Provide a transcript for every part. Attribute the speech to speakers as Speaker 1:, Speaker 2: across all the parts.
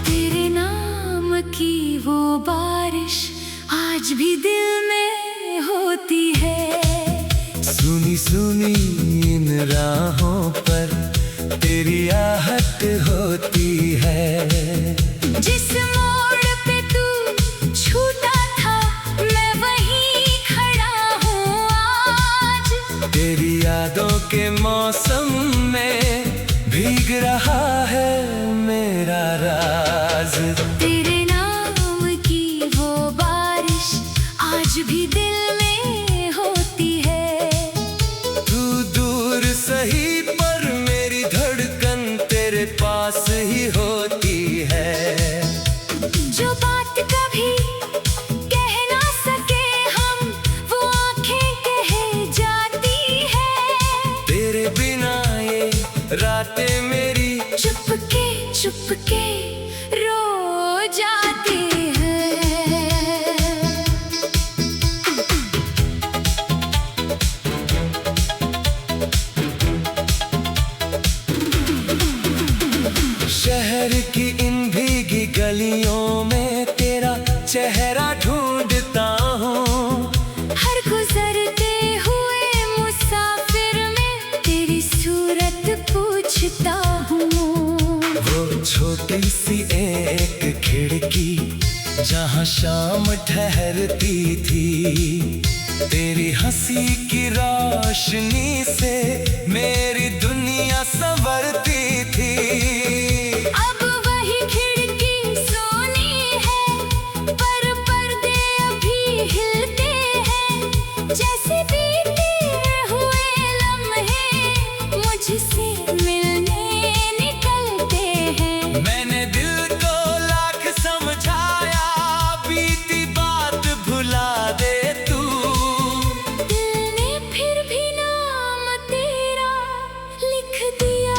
Speaker 1: तेरे नाम की वो बारिश आज भी दिल में होती है।
Speaker 2: सुनी सुनी इन राहों पर तेरी आहट होती है।
Speaker 1: जिस मोड़ पे तू छूटा था मैं वहीं खड़ा हूँ आज।
Speaker 2: तेरी यादों के मौसम में भीग रहा है मेरा राज।
Speaker 1: तेरे नाम की वो बारिश आज भी दिल में होती है।
Speaker 2: तू दूर सही पर मेरी धड़कन तेरे पास ही होती है।
Speaker 1: जो बात कभी कह ना सके हम वो आंखें कह जाती है।
Speaker 2: तेरे बिना ये रातें मेरी
Speaker 1: चुपके चुपके रो जाती है।
Speaker 2: शहर की इन भीगी गलियों में तेरा चेहरा ढूंढता हूँ।
Speaker 1: हर गुजरते हुए मुसाफिर में तेरी सूरत पूछता हूँ।
Speaker 2: वो छोटी सी एक खिड़की जहाँ शाम ठहरती थी, तेरी हंसी की रोशनी से मेरी दुनिया संवरती थी।
Speaker 1: अब वही खिड़की सोनी है पर पर्दे अभी हिलते हैं। जैसे बीते हुए लम्हे मुझसे मिलने निकलते हैं।
Speaker 2: मैंने दिल को लाख समझाया, बीती बात भुला दे तू।
Speaker 1: दिल ने फिर भी नाम तेरा लिख दिया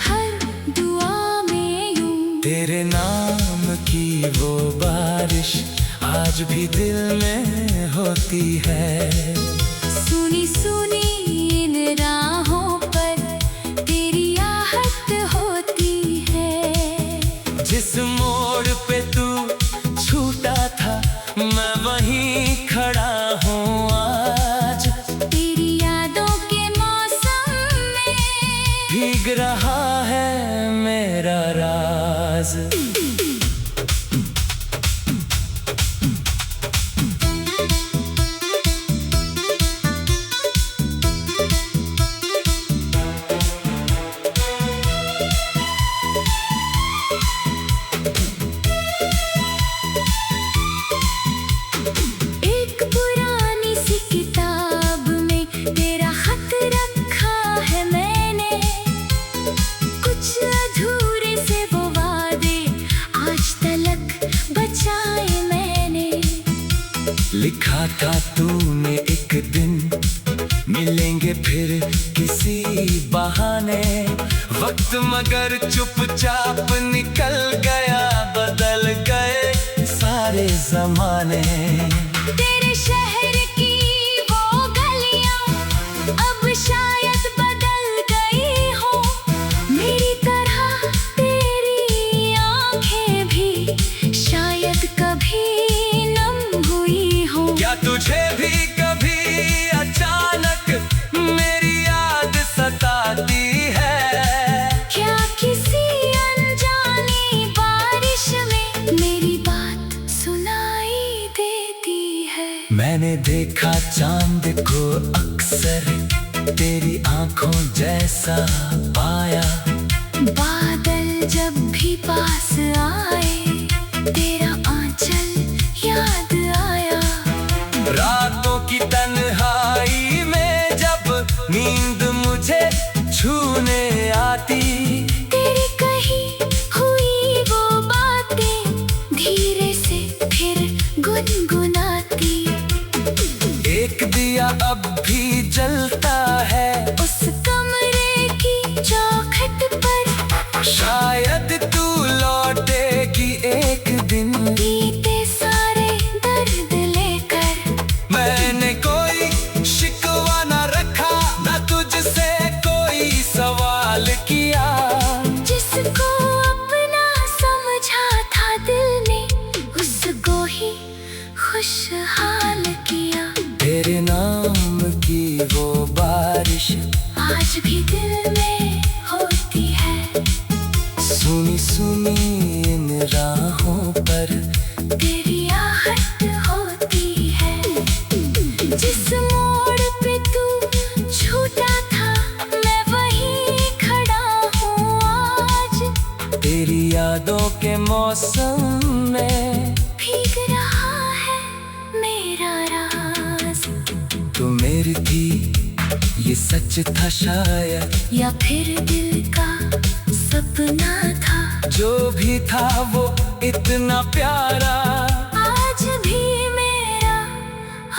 Speaker 1: हर दुआ में यूं।
Speaker 2: तेरे नाम की वो बारिश आज भी दिल में होती है।
Speaker 1: सुनी सुनी इन राहों पर तेरी आहट होती है।
Speaker 2: जिस मोड़ पे तू छूटा था मैं वहीं खड़ा हूँ आज।
Speaker 1: तेरी यादों के मौसम में
Speaker 2: भीग रहा है मेरा राज।
Speaker 1: एक पुरानी सी किताब में तेरा खत रखा है मैंने। कुछ अधूरे से वो वादे आज तलक बचाए मैंने।
Speaker 2: लिखा था तूने एक दिन मिलेंगे फिर किसी बहाने। वक्त मगर चुपचाप निकल गया, बदल गए सारे जमाने।
Speaker 1: तेरे शहर की वो गलियां अब शायद बदल गई हो। मेरी तरह तेरी आंखें भी शायद कभी नम हुई हो।
Speaker 2: क्या तुझे भी कभी अचानक मेरी याद सताती है?
Speaker 1: क्या किसी अनजानी बारिश में मेरी बात सुनाई देती है?
Speaker 2: मैंने देखा चांद को अक्सर तेरी आंखों जैसा पाया।
Speaker 1: बादल जब भी पास आए तेरा आंचल याद आया।
Speaker 2: रातों की तन्हाई में जब नींद मुझे छूने आती,
Speaker 1: तेरी कही हुई वो बातें धीरे से फिर गुनगुनाती।
Speaker 2: एक दिया अब भी जलता है
Speaker 1: उस कमरे की चौखट पर।
Speaker 2: शायद तू लौटेगी एक दिन।
Speaker 1: बीते सारे ही खुशहाल किया।
Speaker 2: तेरे नाम की वो बारिश
Speaker 1: आज भी दिल में होती है।
Speaker 2: सुनी सुनी इन राहों पर
Speaker 1: तेरी आहट होती है। जिस मोड़ पे तू छूटा था मैं वहीं खड़ा हूँ आज।
Speaker 2: तेरी यादों के मौसम में
Speaker 1: भीग रहा है मेरा राज।
Speaker 2: तू मेरी थी ये सच था शायद,
Speaker 1: या फिर दिल का सपना था।
Speaker 2: जो भी था वो इतना प्यारा
Speaker 1: आज भी मेरा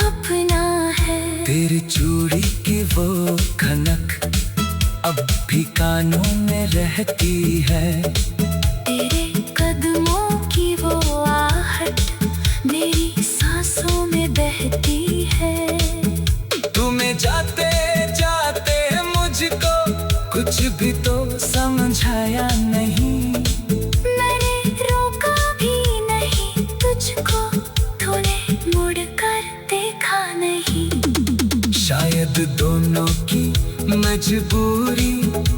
Speaker 1: अपना है।
Speaker 2: तेरी चूड़ी की वो खनक अब भी कानों में रहती है।
Speaker 1: तेरे कदमों की वो आहट मेरी सांसों में बहती है।
Speaker 2: तुम्हें जाते जाते मुझको कुछ भी तो समझाया नहीं।
Speaker 1: मैंने रोका भी नहीं तुझको, तूने मुड़कर देखा नहीं।
Speaker 2: शायद दोनों की मजबूरी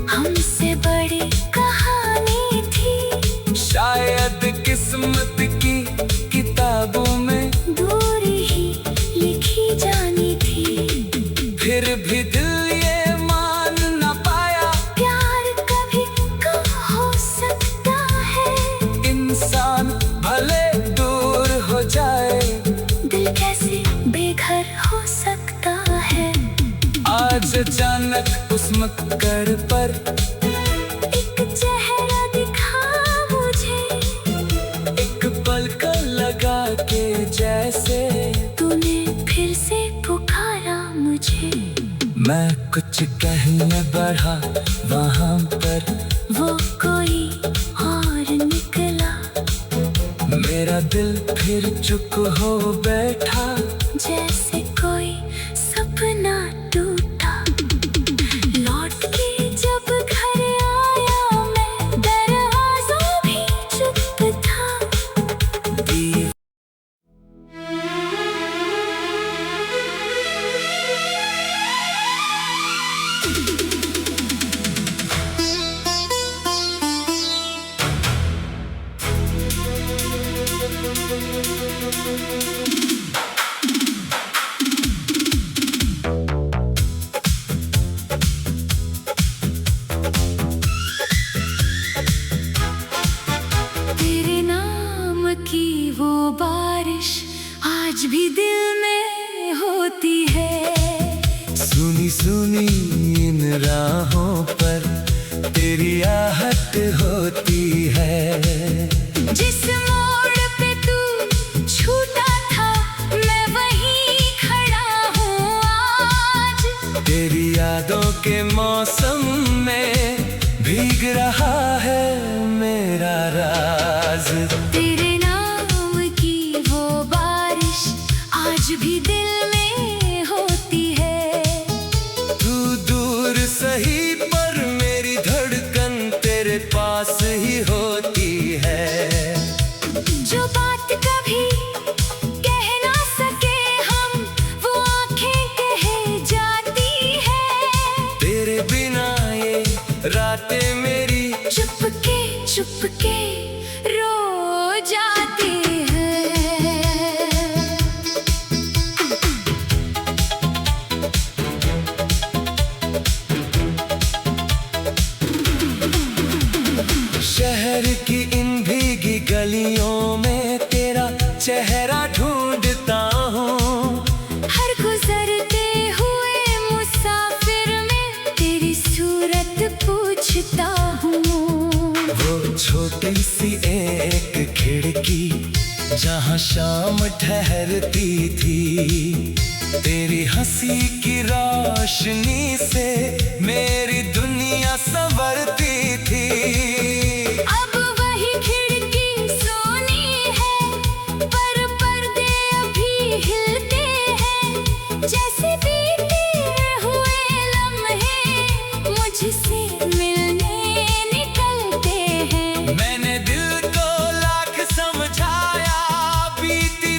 Speaker 1: हमसे बड़ी कहानी थी।
Speaker 2: शायद किस्मत की किताबों में
Speaker 1: दूरी ही लिखी जानी थी।
Speaker 2: फिर भी दिल ये मान न पाया
Speaker 1: प्यार कभी कम हो सकता है।
Speaker 2: इंसान भले दूर हो जाए
Speaker 1: दिल कैसे बेघर हो सकता है।
Speaker 2: आज अचानक उस मक्कड़ पर
Speaker 1: एक चेहरा दिखा मुझे।
Speaker 2: एक पलक लगा के जैसे
Speaker 1: तूने फिर से पुकारा मुझे।
Speaker 2: मैं कुछ कहने बढ़ा वहाँ पर
Speaker 1: वो कोई और निकला।
Speaker 2: मेरा दिल फिर चुप हो बैठा।
Speaker 1: जैसे कोई सपना टूटा। लौट के जब घर आया मैं दरवाज़ा भी चुप था। तेरे नाम की वो बारिश आज भी दिल में होती है।
Speaker 2: सुनी सुनी इन राहों पर तेरी आहट होती है।
Speaker 1: जिस मोड़ पे तू छूटा था मैं वहीं खड़ा हूँ आज।
Speaker 2: तेरी यादों के मौसम में भीग रहा है मेरा राज।
Speaker 1: तेरे नाम की वो बारिश आज भी दिल में होती है।
Speaker 2: तू दूर सही पर मेरी धड़कन तेरे पास ही होती है।
Speaker 1: जो बात कभी कह ना सके हम वो आंखें कह जाती है।
Speaker 2: तेरे बिना ये रातें मेरी
Speaker 1: चुपके चुपके रो जाती है।
Speaker 2: शहर की इन भीगी गलियों में तेरा चेहरा ढूंढता हूँ।
Speaker 1: हर गुजरते हुए मुसाफिर में तेरी सूरत पूछता हूँ।
Speaker 2: वो छोटी सी एक खिड़की जहाँ शाम ठहरती थी। तेरी हंसी की रोशनी से मेरी दुनिया संवरती थी।
Speaker 1: अब वही खिड़की सोनी है पर पर्दे अभी हिलते हैं। जैसे बीते हुए लम्हे मुझसे मिलने निकलते हैं।
Speaker 2: मैंने दिल को लाख समझाया बीती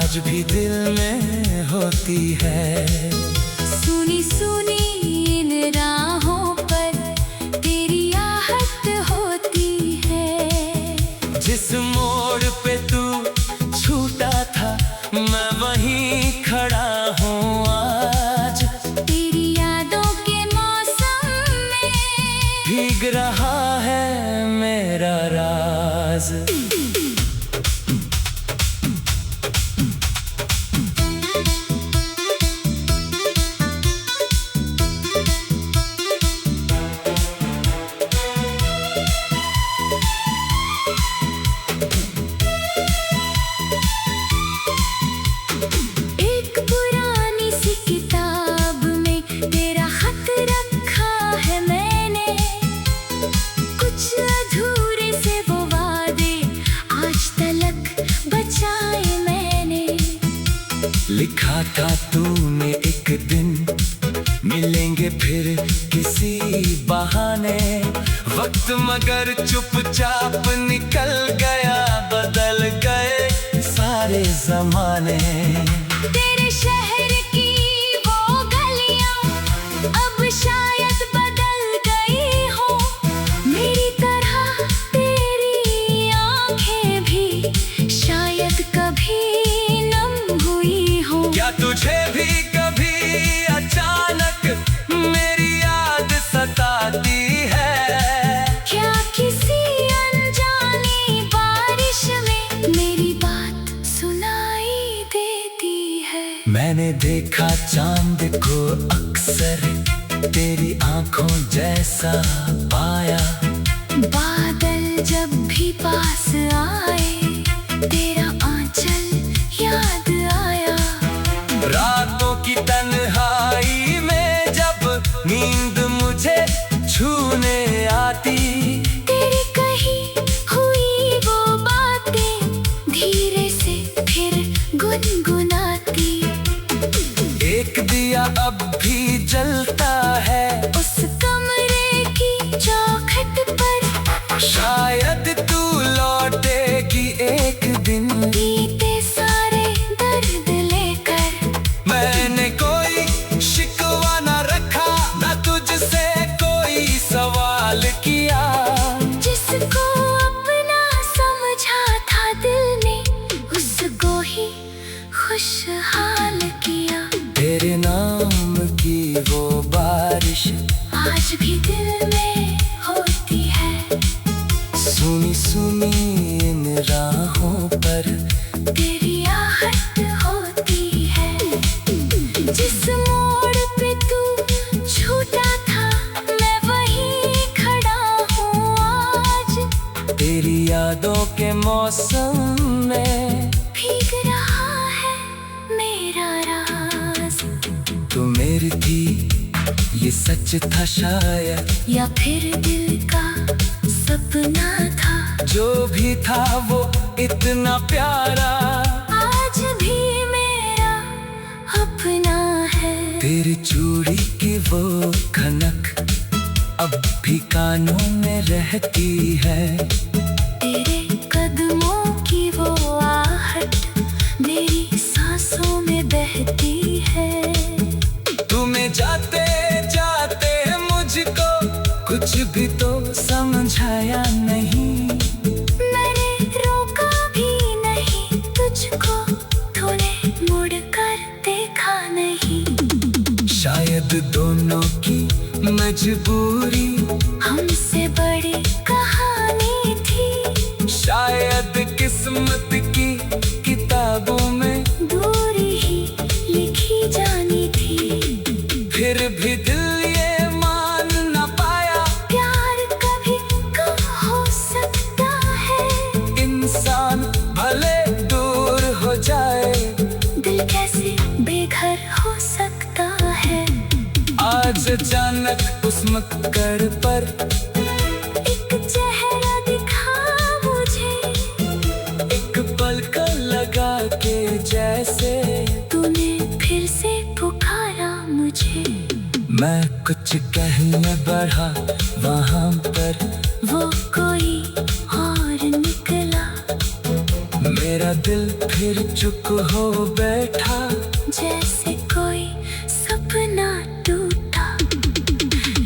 Speaker 2: आज भी दिल में होती है।
Speaker 1: सुनी सुनी इन राहों पर तेरी आहट होती है।
Speaker 2: जिस मोड़ पे तू छूटा था मैं वहीं खड़ा हूँ आज।
Speaker 1: तेरी यादों के मौसम में
Speaker 2: भीग रहा है मेरा राज।
Speaker 1: एक पुरानी सी किताब में तेरा खत रखा है मैंने। कुछ अधूरे से वो वादे आज तलक बचाए मैंने।
Speaker 2: लिखा था तूने एक दिन मिलेंगे फिर किसी बहाने। वक्त मगर चुपचाप निकल गया, बदल गए सारे जमाने।
Speaker 1: तेरे शहर की वो गलियां अब शायद बदल गई हो। मेरी तरह तेरी आंखें भी शायद कभी नम हुई हो।
Speaker 2: क्या तुझे भी कभी अचानक मेरी याद सताती है?
Speaker 1: क्या किसी अनजानी बारिश में मेरी बात सुनाई देती है?
Speaker 2: मैंने देखा चांद को अक्सर तेरी आंखों जैसा पाया।
Speaker 1: बादल जब भी पास आए तेरा आंचल याद आया।
Speaker 2: रातों की तन्हाई में जब नींद मुझे छूने आती।
Speaker 1: तेरी कही हुई वो बातें धीरे से फिर गुनगुनाती।
Speaker 2: एक दिया अब भी जलता है
Speaker 1: उस कमरे की चौखट पर।
Speaker 2: शायद तू लौटेगी एक दिन।
Speaker 1: बीते सारे दर्द लेकर
Speaker 2: मैंने कोई शिकवा न रखा, न तुझसे कोई सवाल किया।
Speaker 1: जिसको अपना समझा था दिल ने उसको ही खुशहाल किया।
Speaker 2: तेरे नाम की वो बारिश
Speaker 1: आज भी दिल में होती है।
Speaker 2: सुनी सुनी इन राहों पर
Speaker 1: तेरी आहट होती है। जिस मोड़ पे तू छूटा था मैं वहीं खड़ा हूँ आज।
Speaker 2: तेरी यादों के मौसम में
Speaker 1: भीग रहा है मेरा राज।
Speaker 2: तू मेरी थी ये सच था शायद,
Speaker 1: या फिर दिल का सपना था।
Speaker 2: जो भी था वो इतना प्यारा
Speaker 1: आज भी मेरा अपना है।
Speaker 2: तेरी चूड़ी की वो खनक अब भी कानों में रहती है।
Speaker 1: तेरे कदमों की वो आहट मेरी सांसों में बहती है।
Speaker 2: तुम्हें जाते जाते मुझको कुछ भी तो समझाया नहीं।
Speaker 1: मैंने रोका भी नहीं तुझको, तूने मुड़ कर देखा नहीं।
Speaker 2: शायद दोनों की मजबूरी
Speaker 1: हमसे बड़ी कहानी थी।
Speaker 2: शायद किस्मत की किताबों में
Speaker 1: दूरी ही लिखी जानी थी।
Speaker 2: फिर भी दिल ये मान न पाया,
Speaker 1: प्यार कभी कम हो सकता है।
Speaker 2: इंसान भले दूर हो जाए
Speaker 1: दिल कैसे बेघर हो सकता है।
Speaker 2: आज अचानक उस मक्कड़ पर
Speaker 1: एक चेहरा दिखा मुझे।
Speaker 2: एक पलक लगा के जैसे
Speaker 1: तूने फिर से पुकारा मुझे।
Speaker 2: मैं कुछ कहने बढ़ा वहाँ पर
Speaker 1: वो कोई और निकला।
Speaker 2: मेरा दिल फिर चुप हो बैठा,
Speaker 1: जैसे कोई सपना टूटा।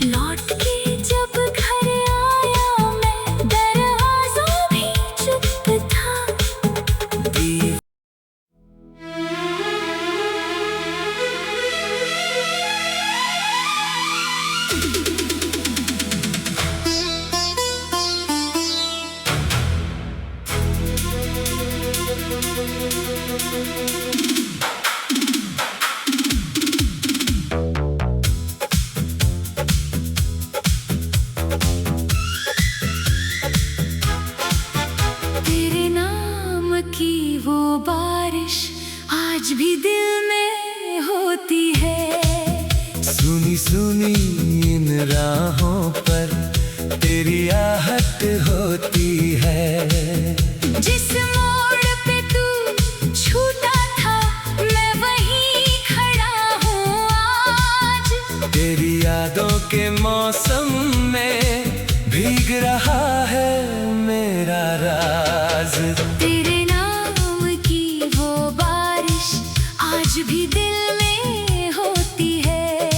Speaker 1: लौट के जब घर आया मैं, दरवाज़ा भी चुप था। तेरे नाम की वो बारिश आज भी दिल में होती है।
Speaker 2: सुनी सुनी इन राहों पर तेरी आहट होती है।
Speaker 1: जिस मोड़ पे तू छूटा था, मैं वहीं खड़ा हूँ आज।
Speaker 2: तेरी यादों के मौसम में भीग रहा है मेरा राज।
Speaker 1: तेरे नाम की वो बारिश आज भी दिल में होती है।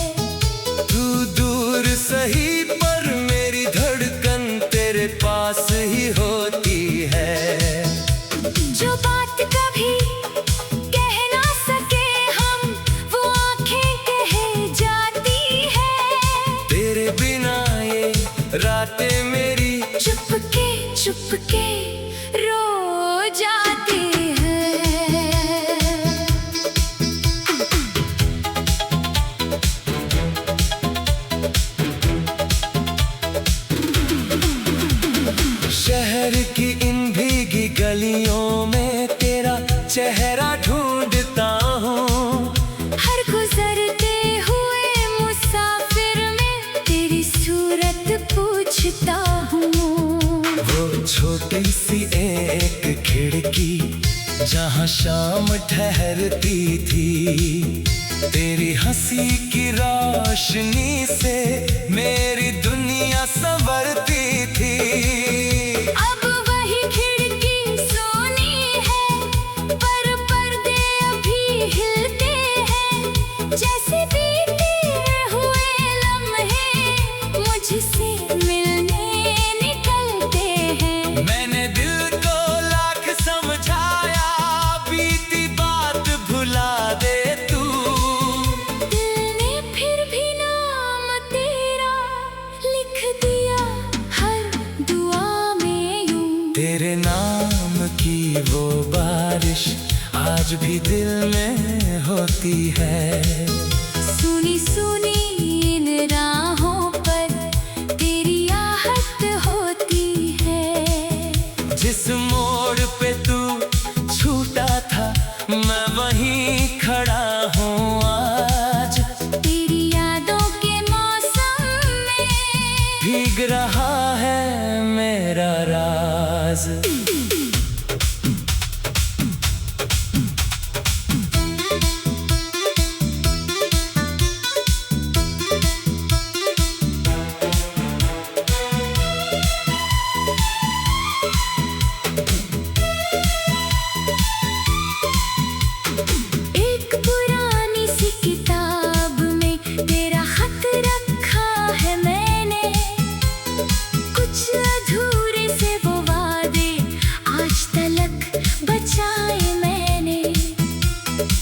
Speaker 2: तू दूर सही पर मेरी धड़कन तेरे पास ही होती है।
Speaker 1: जो बात कभी कह ना सके हम, वो आंखें कह जाती है।
Speaker 2: तेरे बिना ये रातें मेरी
Speaker 1: चुपके चुपके रो जाती है।
Speaker 2: शहर की इन भीगी गलियों में तेरा चेहरा ढूंढता हूँ।
Speaker 1: हर गुजरते हुए मुसाफिर में तेरी सूरत पूछता हूँ।
Speaker 2: वो छोटी सी एक खिड़की जहाँ शाम ठहरती थी, तेरी हंसी की रोशनी से मेरी दुनिया संवरती थी।
Speaker 1: अब वही खिड़की सोनी है, पर पर्दे अभी हिलते हैं। जैसे बीते हुए लम्हे मुझसे मिलने निकलते हैं।
Speaker 2: मैंने दिल को लाख समझाया, बीती बात भुला दे तू।
Speaker 1: दिल ने फिर भी नाम तेरा लिख दिया हर दुआ में यूं।
Speaker 2: तेरे नाम की वो बारिश आज भी दिल में होती है।
Speaker 1: सुनी सुनी इन राहों पर तेरी आहट होती है।
Speaker 2: जिस मोड़ पे तू छूटा था, मैं वहीं खड़ा हूँ आज।
Speaker 1: तेरी यादों के मौसम में
Speaker 2: भीग रहा है मेरा राज।
Speaker 1: एक पुरानी सी किताब में तेरा खत रखा है मैंने। कुछ अधूरे से वो वादे आज तलक बचाए मैंने।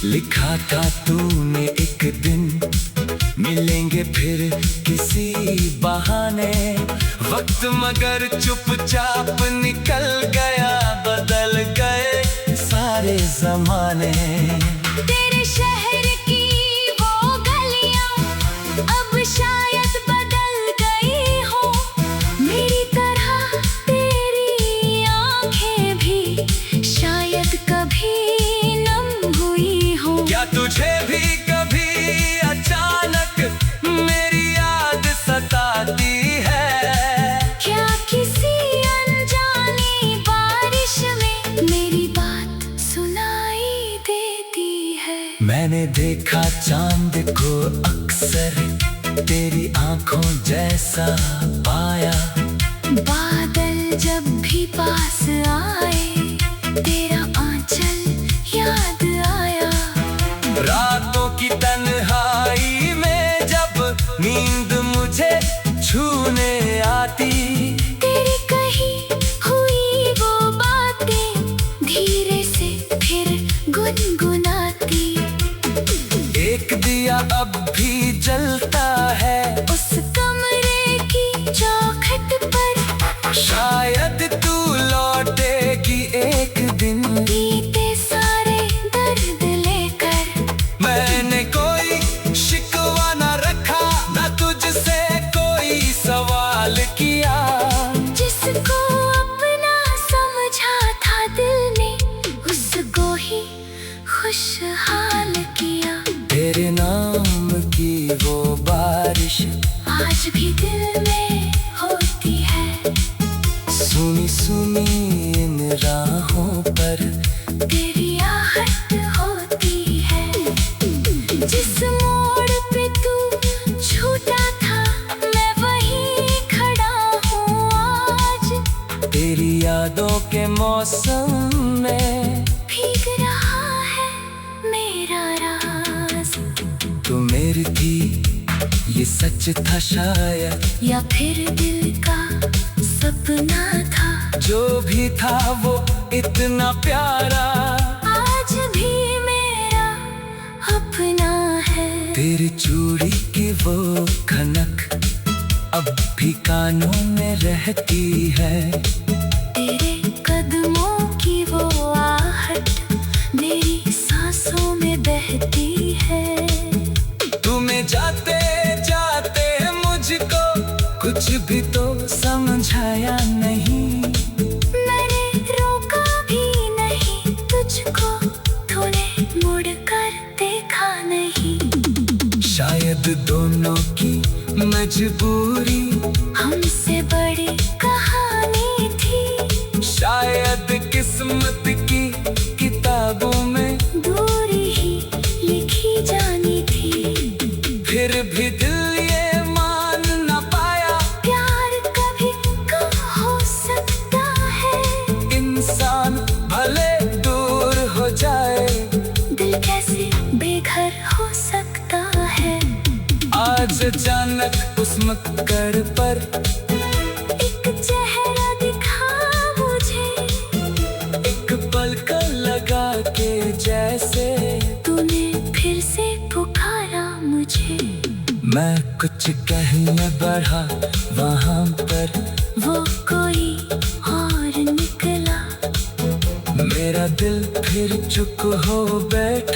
Speaker 2: लिखा था तूने एक दिन मिलेंगे फिर किसी बहाने। वक्त मगर चुपचाप निकल गया, बदल गए सारे जमाने।
Speaker 1: तेरे शहर की वो गलियां अब शायद बदल गई हो। मेरी तरह तेरी आंखें भी शायद कभी नम हुई हो।
Speaker 2: क्या तुझे भी कभी अचानक मेरी याद सताती है?
Speaker 1: क्या किसी अनजानी बारिश में मेरी बात सुनाई देती है?
Speaker 2: मैंने देखा चांद को अक्सर तेरी आंखों जैसा पाया।
Speaker 1: बादल जब भी पास आए तेरा आंचल चल याद आया।
Speaker 2: रातों की तन्हाई में जब नींद मुझे छूने आती,
Speaker 1: तेरी कही हुई वो बातें धीरे से फिर गुनगुनाती।
Speaker 2: एक दिया अब भी जलता है
Speaker 1: उस कमरे की चौखट पर,
Speaker 2: शायद तू लौटेगी एक दिन।
Speaker 1: बीते सारे दर्द लेकर,
Speaker 2: मैंने कोई शिकवा न रखा, न तुझसे कोई सवाल किया।
Speaker 1: जिसको अपना समझा था दिल ने, उसको ही खुशहाल किया।
Speaker 2: तेरे नाम की वो बारिश
Speaker 1: आज भी दिल में होती है।
Speaker 2: सुनी सुनी इन राहों पर
Speaker 1: तेरी आहट होती है। जिस मोड़ पे तू छूटा था, मैं वहीं खड़ा हूँ आज।
Speaker 2: तेरी यादों के मौसम में
Speaker 1: भीग रहा है मेरा राज।
Speaker 2: तू मेरी थी, ये सच था शायद,
Speaker 1: या फिर दिल का सपना था।
Speaker 2: जो भी था वो इतना प्यारा,
Speaker 1: आज भी मेरा अपना है।
Speaker 2: तेरी चूड़ी की वो खनक अब भी कानों में रहती है।
Speaker 1: तेरे कदमों की वो आहट मेरी सांसों में बहती है।
Speaker 2: तुम्हें जाते जाते मुझको कुछ भी तो समझाया नहीं।
Speaker 1: मैंने रोका भी नहीं तुझको, तूने मुड़ कर देखा नहीं।
Speaker 2: शायद दोनों की मजबूरी
Speaker 1: हमसे बड़ी कहानी थी।
Speaker 2: शायद किस्मत की किताबों में
Speaker 1: दूरी ही लिखी जानी थी।
Speaker 2: फिर भी दिल ये मान न पाया,
Speaker 1: प्यार कभी कम हो सकता है।
Speaker 2: इंसान भले दूर हो जाए,
Speaker 1: दिल कैसे बेघर हो सकता है।
Speaker 2: आज अचानक उस मक्कड़ पर
Speaker 1: एक चेहरा दिखा मुझे,
Speaker 2: एक पलक लगा के जैसे
Speaker 1: तूने फिर से पुकारा मुझे।
Speaker 2: मैं कुछ कहने बढ़ा वहाँ पर
Speaker 1: वो कोई और निकला।
Speaker 2: मेरा दिल फिर चुप हो बैठा।